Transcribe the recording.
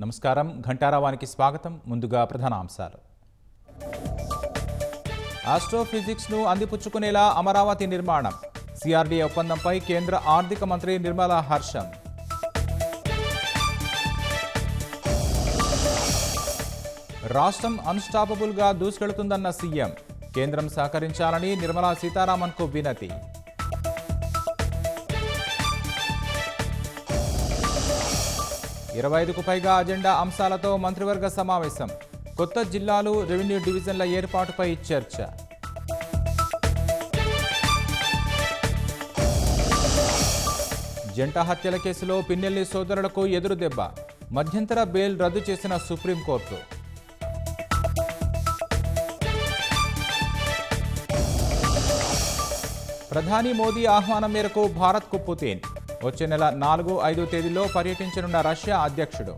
నమస్కారం. ఘంటారావానికి స్వాగతం. ముందుగా ప్రధాన అంశాలు. ఆస్ట్రోఫిజిక్స్ను అందిపుచ్చుకునేలా అమరావతి నిర్మాణం. సిఆర్డీఏ ఒప్పందంపై కేంద్ర ఆర్థిక మంత్రి నిర్మలా హర్షం. రాష్ట్రం అన్స్టాపబుల్గా దూసుకెళ్తుందన్న సీఎం. కేంద్రం సహకరించాలని నిర్మలా సీతారామన్కు వినతి. 25కు పైగా అజెండా అంశాలతో మంత్రివర్గ సమావేశం. కొత్త జిల్లాలు, రెవెన్యూ డివిజన్ల ఏర్పాటుపై చర్చ. జంట హత్యల కేసులో పిన్నెల్లి సోదరులకు ఎదురుదెబ్బ. మధ్యంతర బెయిల్ రద్దు చేసిన సుప్రీంకోర్టు. ప్రధాని మోదీ ఆహ్వానం మేరకు భారత్కు పుతిన్. వచ్చే నెల 4, 5 తేదీల్లో పర్యటించనున్న రష్యా అధ్యక్షుడు.